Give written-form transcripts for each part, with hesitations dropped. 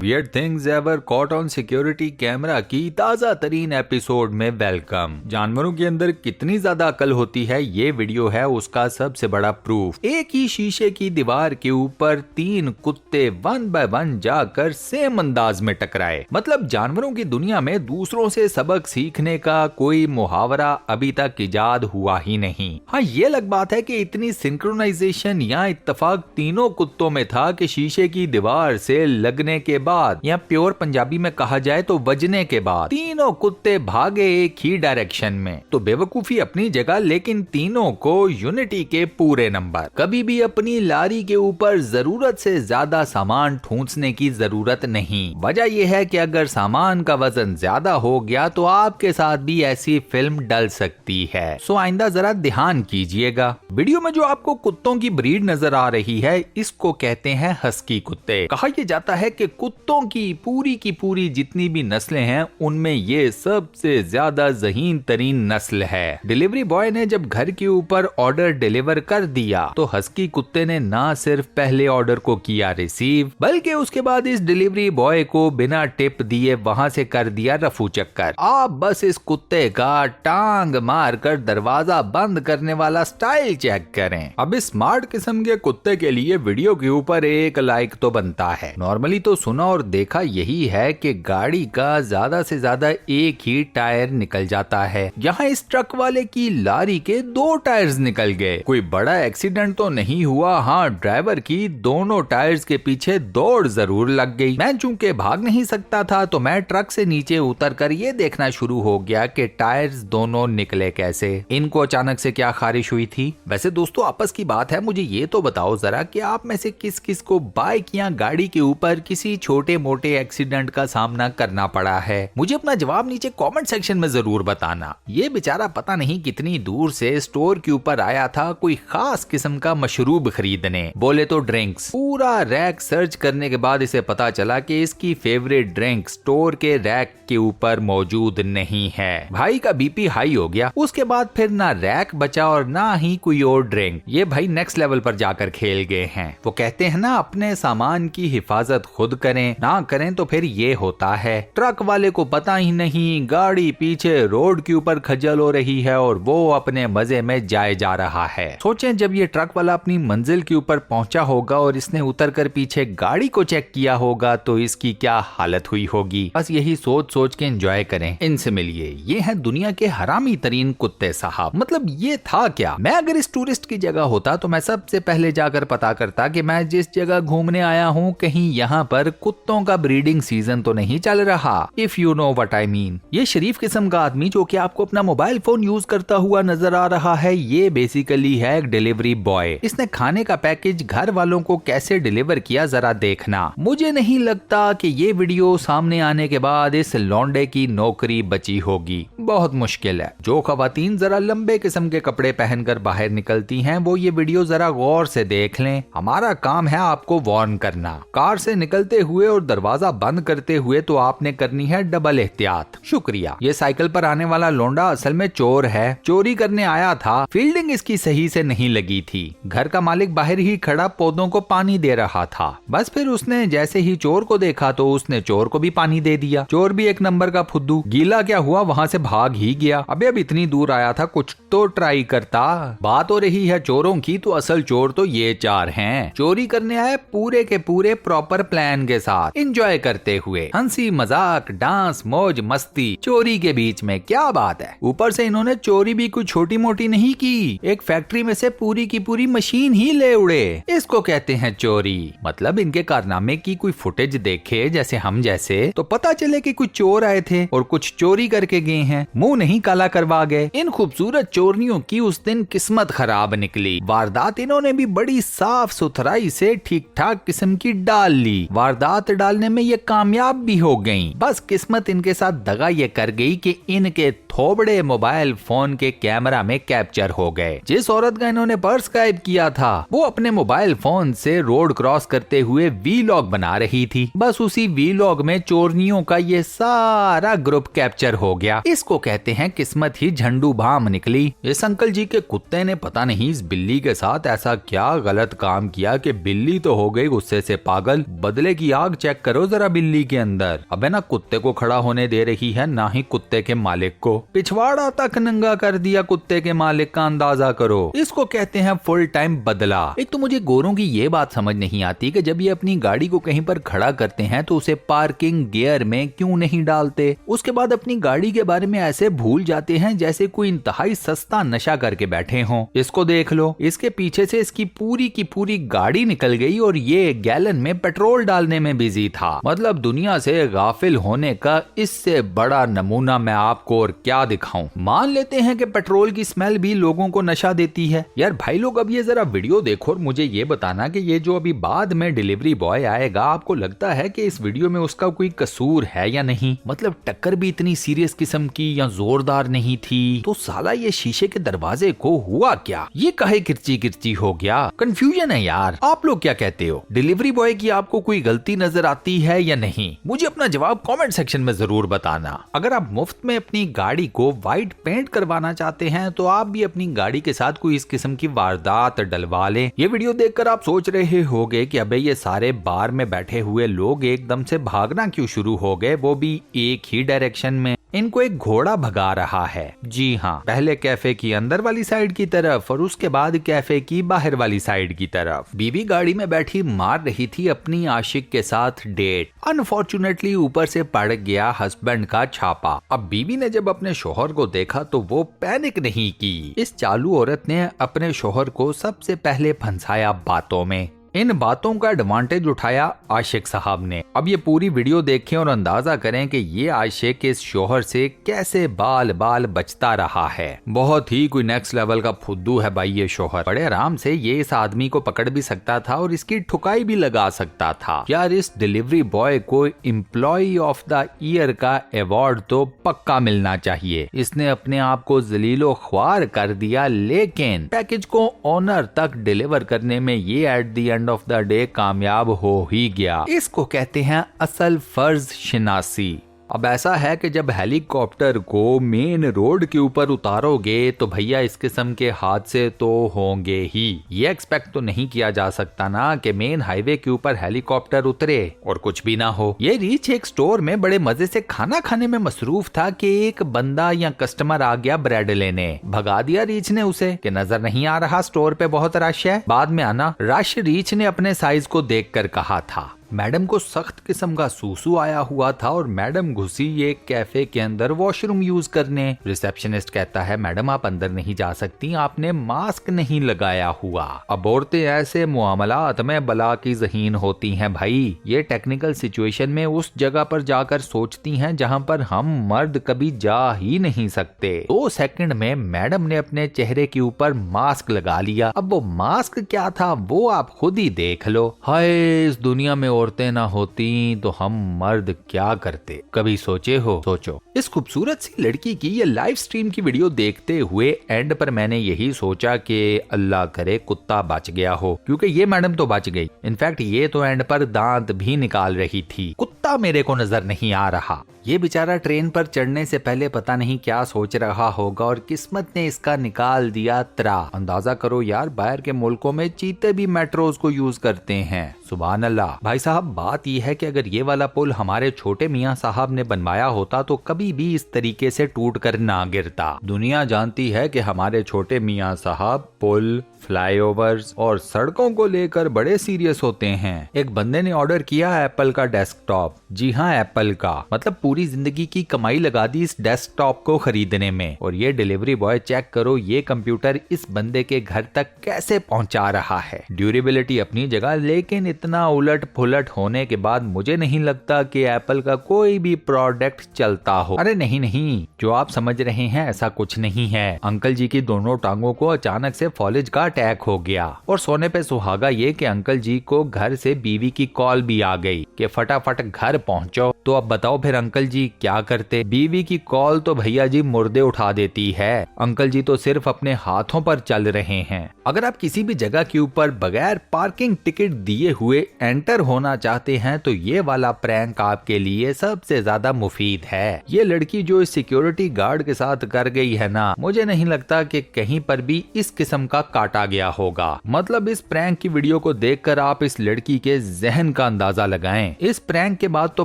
Weird things ever caught on security camera की ताजा तरीन एपिसोड में वेलकम। जानवरों के अंदर कितनी ज्यादा अकल होती है, ये वीडियो है उसका सबसे बड़ा प्रूफ। एक ही शीशे की दीवार के ऊपर 3 कुत्ते 1 बाय 1 जाकर सेम अंदाज में टकराए। मतलब जानवरों की दुनिया में दूसरों से सबक सीखने का कोई मुहावरा अभी तक इजाद हुआ ही नहीं। हाँ, ये अलग बात है कि इतनी सिंक्रोनाइजेशन या इत्तेफाक तीनों कुत्तों में था कि शीशे की दीवार से लगने के बाद या प्योर पंजाबी में कहा जाए तो वजने के बाद तीनों कुत्ते भागे एक ही डायरेक्शन में। तो बेवकूफी अपनी जगह, लेकिन तीनों को यूनिटी के पूरे नंबर। कभी भी अपनी लारी के ऊपर जरूरत से ज्यादा सामान ठूंसने की जरूरत नहीं। वजह यह है कि अगर सामान का वजन ज्यादा हो गया तो आपके साथ भी ऐसी फिल्म डल सकती है। सो आइंदा जरा ध्यान कीजिएगा। वीडियो में जो आपको कुत्तों की ब्रीड नजर आ रही है, इसको कहते हैं हस्की कुत्ते। कहा यह जाता है कि कुत्तों की पूरी जितनी भी नस्लें हैं उनमें ये सबसे ज्यादा ज़हीन तरीन नस्ल है। डिलीवरी बॉय ने जब घर के ऊपर ऑर्डर डिलीवर कर दिया तो हस्की कुत्ते ने ना सिर्फ पहले ऑर्डर को किया रिसीव, बल्कि उसके बाद इस डिलीवरी बॉय को बिना टिप दिए वहां से कर दिया रफू चक्कर। आप बस इस कुत्ते का टांग मार कर दरवाजा बंद करने वाला स्टाइल चेक करें। अब इस स्मार्ट किस्म के कुत्ते के लिए वीडियो के ऊपर 1 लाइक तो बनता है। नॉर्मली तो सुना और देखा यही है कि गाड़ी का ज्यादा से ज्यादा एक ही टायर निकल जाता है। यहाँ इस ट्रक वाले की लारी के 2 टायर्स निकल गए। कोई बड़ा एक्सीडेंट तो नहीं हुआ। हाँ, ड्राइवर की दोनों टायर्स के पीछे दौड़ जरूर लग गई। मैं चूंकि भाग नहीं सकता था तो मैं ट्रक से नीचे उतर कर ये देखना शुरू हो गया कि टायर्स दोनों निकले कैसे। इनको अचानक से क्या खारिश हुई थी। वैसे दोस्तों, आपस की बात है, मुझे ये तो बताओ जरा कि आप में से किस किस को बाइक या गाड़ी के ऊपर किसी छोटे मोटे एक्सीडेंट का सामना करना पड़ा है। मुझे अपना जवाब नीचे कमेंट सेक्शन में जरूर बताना। ये बेचारा पता नहीं कितनी दूर से स्टोर के ऊपर आया था कोई खास किस्म का मशरूब खरीदने, बोले तो ड्रिंक्स। पूरा रैक सर्च करने के बाद इसे पता चला कि इसकी फेवरेट ड्रिंक स्टोर के रैक के ऊपर मौजूद नहीं है। भाई का बीपी हाई हो गया। उसके बाद फिर ना रैक बचा और ना ही कोई और ड्रिंक। ये भाई नेक्स्ट लेवल पर जाकर खेल गए हैं। वो कहते हैं ना, अपने सामान की हिफाजत खुद करें, ना करें तो फिर ये होता है। ट्रक वाले को पता ही नहीं गाड़ी पीछे रोड के ऊपर खज्जल हो रही है और वो अपने मजे में जाए जा रहा है। सोचें, जब ये ट्रक वाला अपनी मंजिल के ऊपर पहुंचा होगा और इसने उतरकर पीछे गाड़ी को चेक किया होगा तो इसकी क्या हालत हुई होगी। बस यही सोच सोच के एंजॉय करें। इनसे मिलिए, ये है दुनिया के हरामी तरीन कुत्ते साहब। मतलब ये था क्या। मैं अगर इस टूरिस्ट की जगह होता तो मैं सबसे पहले जाकर पता करता कि मैं जिस जगह घूमने आया हूँ कहीं यहाँ पर कुत्तों का ब्रीडिंग सीजन तो नहीं चल रहा। If you know what I mean. ये शरीफ किस्म का आदमी जो कि आपको अपना मोबाइल फोन यूज करता हुआ नजर आ रहा है, ये बेसिकली है एक डिलीवरी बॉय। इसने खाने का पैकेज घर वालों को कैसे डिलीवर किया जरा देखना। मुझे नहीं लगता कि ये वीडियो सामने आने के बाद इस लौंडे की नौकरी बची होगी। बहुत मुश्किल है। जो खवातीन जरा लंबे किस्म के कपड़े पहनकर बाहर निकलती हैं वो ये वीडियो जरा गौर से देख लें। हमारा काम है आपको वार्न करना। कार से निकलते हुए और दरवाजा बंद करते हुए तो आपने करनी है डबल एहतियात। शुक्रिया। ये साइकिल पर आने वाला लौंडा असल में चोर है। चोरी करने आया था। फील्डिंग इसकी सही से नहीं लगी थी। घर का मालिक बाहर ही खड़ा पौधों को पानी दे रहा था। बस फिर उसने जैसे ही चोर को देखा तो उसने चोर को भी पानी दे दिया। चोर भी एक नंबर का फुद्दू। गीला क्या हुआ, वहाँ से भाग ही गया। अबे अब इतनी दूर आया था, कुछ तो ट्राई करता। बात हो रही है चोरों की, तो असल चोर तो ये 4 हैं। चोरी करने आए पूरे के पूरे प्रॉपर प्लान के साथ, एंजॉय करते हुए। हंसी मजाक डांस मौज मस्ती चोरी के बीच में। क्या बात है। ऊपर से इन्होंने चोरी भी कुछ छोटी मोटी नहीं की। एक फैक्ट्री में से पूरी की पूरी मशीन ही ले उड़े। इसको कहते हैं चोरी। मतलब इनके कारनामे की कोई फुटेज देखे जैसे हम जैसे तो पता चले कि कुछ चोर आए थे और कुछ चोरी करके गए हैं। मुंह नहीं काला करवा गए। इन खूबसूरत चोरियों की उस दिन किस्मत खराब निकली। वारदात इन्होंने भी बड़ी साफ सुथराई से ठीक ठाक किस्म की डाल ली। वारदात डालने में ये कामयाब भी हो गयी। बस किस्मत इनके साथ दगा ये कर गई कि इनके थोबड़े मोबाइल फोन के कैमरा में कैप्चर हो गए। जिस औरत का इन्होंने पर्स गायब किया था वो अपने मोबाइल फोन से रोड क्रॉस करते हुए वीलॉग बना रही थी। बस उसी वीलॉग में चोरनियों का ये सारा ग्रुप कैप्चर हो गया। इसको कहते हैं किस्मत ही झंडू बाम निकली। इस अंकल जी के कुत्ते ने पता नहीं इस बिल्ली के साथ ऐसा क्या गलत काम किया कि बिल्ली तो हो गई गुस्से से पागल, बदले की आग दिमाग चेक करो जरा बिल्ली के अंदर। अबे ना कुत्ते को खड़ा होने दे रही है, ना ही कुत्ते के मालिक को। पिछवाड़ा तक नंगा कर दिया कुत्ते के मालिक का, अंदाजा करो। इसको कहते हैं फुल टाइम बदला। एक तो मुझे गोरों की ये बात समझ नहीं आती कि जब ये अपनी गाड़ी को कहीं पर खड़ा करते हैं तो उसे पार्किंग गियर में क्यों नहीं डालते। उसके बाद अपनी गाड़ी के बारे में ऐसे भूल जाते हैं जैसे कोई इंतहाई सस्ता नशा करके बैठे हों। इसको देख लो, इसके पीछे से इसकी पूरी की पूरी गाड़ी निकल गई और ये गैलन में पेट्रोल डालने में बिजी था। मतलब दुनिया से गाफिल होने का इससे बड़ा नमूना मैं आपको और क्या दिखाऊं। मान लेते हैं कि पेट्रोल की स्मेल भी लोगों को नशा देती है। यार भाई लोग, अब ये जरा वीडियो देखो और मुझे ये बताना कि ये जो अभी बाद में डिलीवरी बॉय आएगा, आपको लगता है कि इस वीडियो में उसका कोई कसूर है या नहीं। मतलब टक्कर भी इतनी सीरियस किस्म की या जोरदार नहीं थी, तो साला ये शीशे के दरवाजे को हुआ क्या? ये काहे किरची किरची हो गया? कंफ्यूजन है यार। आप लोग क्या कहते हो? डिलीवरी बॉय की आपको कोई गलती नजर आती है या नहीं? मुझे अपना जवाब कमेंट सेक्शन में जरूर बताना। अगर आप मुफ्त में अपनी गाड़ी को व्हाइट पेंट करवाना चाहते हैं तो आप भी अपनी गाड़ी के साथ कोई इस किस्म की वारदात डलवा लें। ये वीडियो देखकर आप सोच रहे होंगे कि अबे ये सारे बार में बैठे हुए लोग एकदम से भागना क्यों शुरू हो गए, वो भी एक ही डायरेक्शन में। इनको एक घोड़ा भगा रहा है। जी हाँ, पहले कैफे की अंदर वाली साइड की तरफ और उसके बाद कैफे की बाहर वाली साइड की तरफ। बीवी गाड़ी में बैठी मार रही थी अपनी आशिक के साथ डेट। अनफॉर्चुनेटली ऊपर से पड़ गया हस्बैंड का छापा। अब बीवी ने जब अपने शोहर को देखा तो वो पैनिक नहीं की। इस चालू औरत ने अपने शोहर को सबसे पहले फंसाया बातों में। इन बातों का एडवांटेज उठाया आशिक साहब ने। अब ये पूरी वीडियो देखें और अंदाजा करें कि ये आशिक इस शोहर से कैसे बाल बाल बचता रहा है। बहुत ही कोई नेक्स्ट लेवल का फुद्दू है भाई ये शोहर। बड़े आराम से ये इस आदमी को पकड़ भी सकता था और इसकी ठुकाई भी लगा सकता था। यार इस डिलीवरी बॉय को एम्प्लॉय ऑफ द ईयर का अवार्ड तो पक्का मिलना चाहिए। इसने अपने आप को जलीलो ख्वार कर दिया, लेकिन पैकेज को ओनर तक डिलीवर करने में ये at the end of the day कामयाब हो ही गया। इसको कहते हैं असल फर्ज शिनासी। अब ऐसा है कि जब हेलीकॉप्टर को मेन रोड के ऊपर उतारोगे तो भैया इस किस्म के हादसे तो होंगे ही। ये एक्सपेक्ट तो नहीं किया जा सकता ना कि मेन हाईवे के ऊपर हेलीकॉप्टर उतरे और कुछ भी ना हो। ये रीच एक स्टोर में बड़े मजे से खाना खाने में मसरूफ था कि एक बंदा या कस्टमर आ गया ब्रेड लेने। भगा दिया रीच ने उसे कि नजर नहीं आ रहा स्टोर पे बहुत रश है, बाद में आना। रश रीच ने अपने साइज को देखकर कहा था। मैडम को सख्त किस्म का सूसू आया हुआ था और मैडम घुसी एक कैफे के अंदर वॉशरूम यूज करने। रिसेप्शनिस्ट कहता है मैडम आप अंदर नहीं जा सकती, आपने मास्क नहीं लगाया हुआ। अब औरतें ऐसे मुआमलात में बला की ज़हीन होती हैं भाई। ये टेक्निकल सिचुएशन में उस जगह पर जाकर सोचती हैं जहां पर हम मर्द कभी जा ही नहीं सकते। 2 सेकंड में मैडम ने अपने चेहरे के ऊपर मास्क लगा लिया। अब वो मास्क क्या था वो आप खुद ही देख लो। हाय इस दुनिया में औरतें ना होती तो हम मर्द क्या करते, कभी सोचे हो? सोचो। इस खूबसूरत सी लड़की की ये लाइव स्ट्रीम की वीडियो देखते हुए एंड पर मैंने यही सोचा कि अल्लाह करे कुत्ता बच गया हो, क्योंकि ये मैडम तो बच गई। इनफैक्ट ये तो एंड पर दांत भी निकाल रही थी। कुत्ता मेरे को नजर नहीं आ रहा। ये बेचारा ट्रेन पर चढ़ने से पहले पता नहीं क्या सोच रहा होगा और किस्मत ने इसका निकाल दिया त्रा। अंदाजा करो यार, बाहर के मुल्कों में चीते भी मेट्रोज को यूज करते हैं। सुभान अल्लाह। भाई साहब बात यह है कि अगर ये वाला पुल हमारे छोटे मियाँ साहब ने बनवाया होता तो कभी भी इस तरीके से टूट कर ना गिरता। दुनिया जानती है कि हमारे छोटे मियाँ साहब पुल, फ्लाईओवर्स और सड़कों को लेकर बड़े सीरियस होते हैं। एक बंदे ने ऑर्डर किया एप्पल का डेस्कटॉप। जी हाँ, एप्पल का। मतलब पूरी जिंदगी की कमाई लगा दी इस डेस्कटॉप को खरीदने में। और ये डिलीवरी बॉय चेक करो ये कंप्यूटर इस बंदे के घर तक कैसे पहुंचा रहा है। ड्यूरेबिलिटी अपनी जगह, लेकिन इतना उलट पुलट होने के बाद मुझे नहीं लगता कि एप्पल का कोई भी प्रोडक्ट चलता हो। अरे नहीं नहीं, जो आप समझ रहे हैं ऐसा कुछ नहीं है। अंकल जी की दोनों टांगों को अचानक से फॉलेज का अटैक हो गया और सोने पे सुहागा ये कि अंकल जी को घर से बीवी की कॉल भी आ गई कि फटाफट घर पहुंचो। तो अब बताओ फिर अंकल जी क्या करते। बीवी की कॉल तो भैया जी मुर्दे उठा देती है। अंकल जी तो सिर्फ अपने हाथों पर चल रहे हैं। अगर आप किसी भी जगह के ऊपर बगैर पार्किंग टिकट दिए हुए एंटर होना चाहते हैं तो ये वाला प्रैंक आपके लिए सबसे ज्यादा मुफीद है। ये लड़की जो इस सिक्योरिटी गार्ड के साथ कर गई है ना, मुझे नहीं लगता कि कहीं पर भी इस किस्म का काटा गया होगा। मतलब इस प्रैंक की वीडियो को देखकर आप इस लड़की के जहन का अंदाजा लगाएं। इस प्रैंक के बाद तो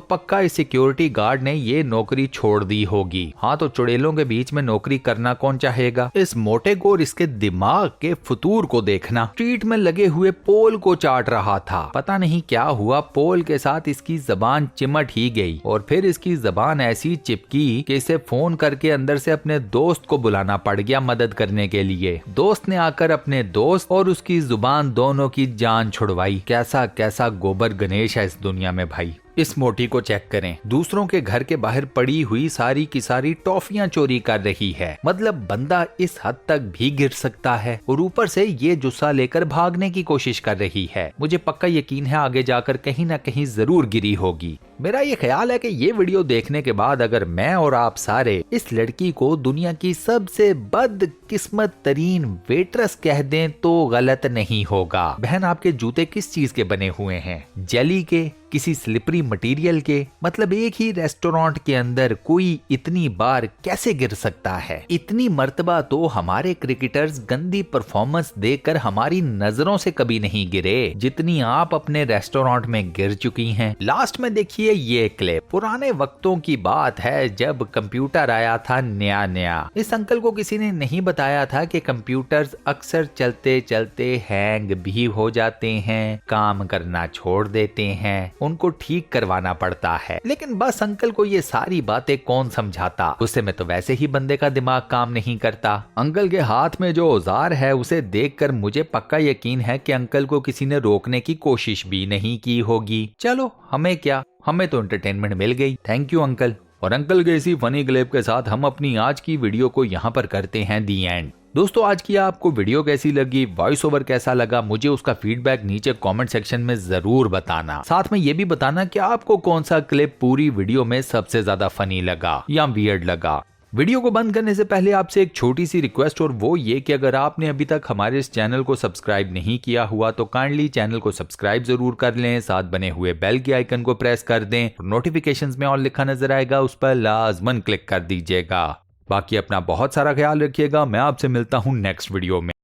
पक्का इस सिक्योरिटी गार्ड ने ये नौकरी छोड़ दी होगी। हाँ, तो चुड़ैलों के बीच में नौकरी करना कौन चाहेगा। इस मोटे को और इसके दिमाग के फतूर को देखना। स्ट्रीट में लगे हुए पोल को चाट रहा था। पता नहीं क्या हुआ, पोल के साथ इसकी जबान चिमट ही गई और फिर इसकी जबान ऐसी चिपकी कि इसे फोन करके अंदर से अपने दोस्त को बुलाना पड़ गया मदद करने के लिए। दोस्त ने आकर अपने दोस्त और उसकी जुबान दोनों की जान छुड़वाई। कैसा कैसा गोबर गणेश है इस दुनिया में भाई। इस मोटी को चेक करें, दूसरों के घर के बाहर पड़ी हुई सारी की सारी टॉफियां चोरी कर रही है। मतलब बंदा इस हद तक भी गिर सकता है और ऊपर से ये जुस्सा लेकर भागने की कोशिश कर रही है। मुझे पक्का यकीन है आगे जाकर कहीं ना कहीं जरूर गिरी होगी। मेरा ये ख्याल है कि ये वीडियो देखने के बाद अगर मैं और आप सारे इस लड़की को दुनिया की सबसे बदकिस्मत तरीन वेट्रेस कह दें तो गलत नहीं होगा। बहन, आपके जूते किस चीज के बने हुए हैं? जेली के, किसी स्लिपरी मटेरियल के? मतलब एक ही रेस्टोरेंट के अंदर कोई इतनी बार कैसे गिर सकता है? इतनी मर्तबा तो हमारे क्रिकेटर्स गंदी परफॉर्मेंस देकर हमारी नजरों से कभी नहीं गिरे जितनी आप अपने रेस्टोरेंट में गिर चुकी हैं। लास्ट में देखिए ये क्लिप। पुराने वक्तों की बात है जब कंप्यूटर आया था नया नया। इस अंकल को किसी ने नहीं बताया था कि कंप्यूटर्स अक्सर चलते चलते हैंग भी हो जाते हैं, काम करना छोड़ देते हैं, उनको ठीक करवाना पड़ता है। लेकिन बस अंकल को ये सारी बातें कौन समझाता। गुस्से में तो वैसे ही बंदे का दिमाग काम नहीं करता। अंकल के हाथ में जो औजार है उसे देखकर मुझे पक्का यकीन है कि अंकल को किसी ने रोकने की कोशिश भी नहीं की होगी। चलो हमें क्या, हमें तो एंटरटेनमेंट मिल गई। Thank you uncle. और अंकल के इसी फनी क्लिप के साथ हम अपनी आज की वीडियो को यहाँ पर करते हैं दी एंड। दोस्तों, आज की आपको वीडियो कैसी लगी, वॉइस ओवर कैसा लगा, मुझे उसका फीडबैक नीचे कमेंट सेक्शन में जरूर बताना। साथ में ये भी बताना कि आपको कौन सा क्लिप पूरी वीडियो में सबसे ज्यादा फनी लगा या वियर्ड लगा। वीडियो को बंद करने से पहले आपसे एक छोटी सी रिक्वेस्ट, और वो ये कि अगर आपने अभी तक हमारे इस चैनल को सब्सक्राइब नहीं किया हुआ तो काइंडली चैनल को सब्सक्राइब जरूर कर लें, साथ बने हुए बेल के आइकन को प्रेस कर दें, नोटिफिकेशंस में ऑल लिखा नजर आएगा उस पर लाजमन क्लिक कर दीजिएगा। बाकी अपना बहुत सारा ख्याल रखिएगा। मैं आपसे मिलता हूँ नेक्स्ट वीडियो में।